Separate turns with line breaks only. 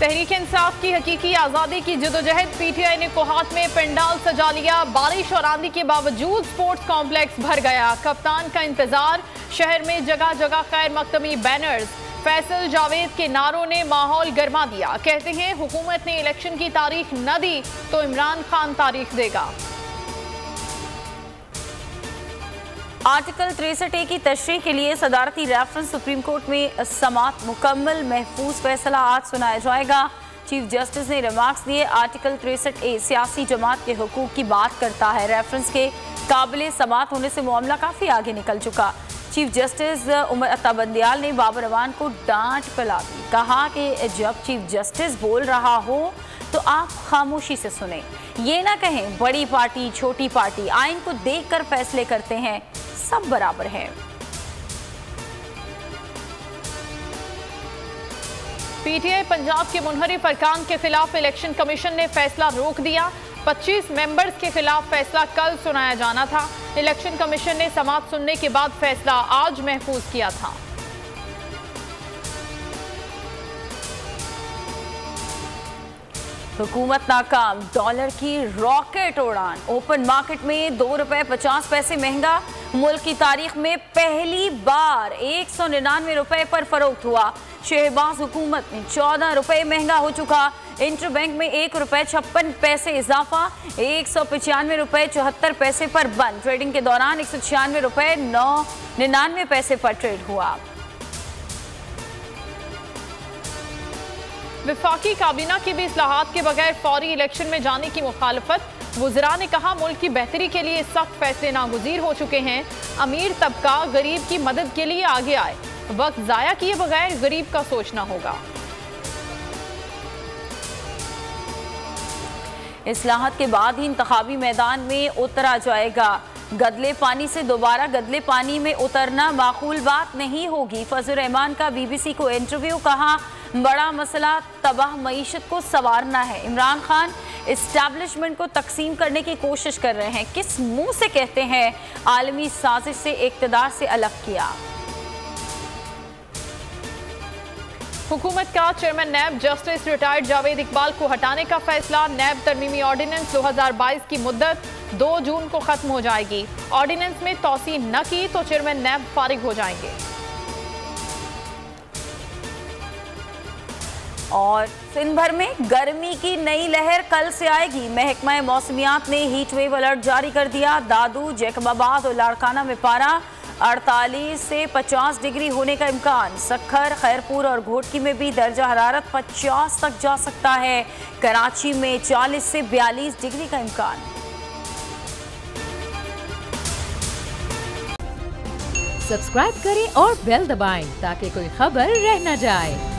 तहरीक इंसाफ की हकीकी आज़ादी की जदोजहद, पीटीआई ने कोहाट में पंडाल सजा लिया। बारिश और आंधी के बावजूद स्पोर्ट्स कॉम्प्लेक्स भर गया। कप्तान का इंतजार, शहर में जगह जगह खैर मकतमी बैनर्स। फैसल जावेद के नारों ने माहौल गर्मा दिया। कहते हैं हुकूमत ने इलेक्शन की तारीख न दी तो इमरान खान तारीख देगा।
आर्टिकल 63A की तशरीह के लिए सदारती रेफरेंस सुप्रीम कोर्ट में समात मुकम्मल महफूज फैसला आज सुनाया जाएगा। चीफ जस्टिस ने रिमार्क्स दिए। आर्टिकल 63A सियासी जमात के हुकूक की बात करता है। रेफरेंस के काबिल समात होने से मामला काफ़ी आगे निकल चुका। चीफ जस्टिस उमर अता बंदियाल ने बाबर अवान को डांट पिला दी। कहा कि जब चीफ जस्टिस बोल रहा हो तो आप खामोशी से सुने, ये ना कहें बड़ी पार्टी छोटी पार्टी, आइन को देखकर फैसले करते हैं, सब बराबर हैं।
पीटीआई पंजाब के मुनहरिफ अरकान के खिलाफ इलेक्शन कमीशन ने फैसला रोक दिया। 25 मेंबर्स के खिलाफ फैसला कल सुनाया जाना था। इलेक्शन कमीशन ने समाअत सुनने के बाद फैसला आज महफूज किया था।
हुकूमत नाकाम, डॉलर की रॉकेट उड़ान। ओपन मार्केट में ₹2.50 महंगा। मुल्क की तारीख में पहली बार 199 रुपए पर फरोख्त हुआ। शहबाज हुकूमत में 14 रुपए महंगा हो चुका। इंटरबैंक में ₹1.56 इजाफा, ₹195.74 पर बंद। ट्रेडिंग के दौरान ₹196.99 पर ट्रेड हुआ।
वफाकी काबीना की भी इस्लाहात के बगैर फौरी इलेक्शन में जाने की मुखालफत। वज़रा ने कहा मुल्क की बेहतरी के लिए सख्त फैसले नागुज़ीर हो चुके हैं। अमीर तबका गरीब की मदद के लिए आगे आए। वक्त ज़ाया किए बगैर गरीब का सोचना होगा।
इस्लाहात के बाद ही इंतखाबी मैदान में उतरा जाएगा। गदले पानी से दोबारा गदले पानी में उतरना माकूल बात नहीं होगी। फजल रहमान का BBC को इंटरव्यू। कहा बड़ा मसला तबाह मईशत को संवारना है। इमरान खान इस्टेब्लिशमेंट को तकसीम करने की कोशिश कर रहे हैं। किस मुंह से कहते हैं आलमी साजिश से इक़्तिदार से अलग किया।
हुकूमत का चेयरमैन नैब जस्टिस रिटायर्ड जावेद इकबाल को हटाने का फैसला। नैब तरमीमी ऑर्डिनेंस 2022 की मुद्दत 2 जून को खत्म हो जाएगी। ऑर्डिनेंस में तौसीह न की तो चेयरमैन नैब फारिग हो जाएंगे।
और सिंध भर में गर्मी की नई लहर कल से आएगी। महकमा मौसमियात ने हीट वेव अलर्ट जारी कर दिया। दादू, जैकबाबाद और लाड़काना में पारा 48 से 50 डिग्री होने का इम्कान। सक्खर, खैरपुर और घोटकी में भी दर्जा हरारत 50 तक जा सकता है। कराची में 40 से 42 डिग्री का इम्कान।
सब्सक्राइब करें और बेल दबाएं ताकि कोई खबर रह न जाए।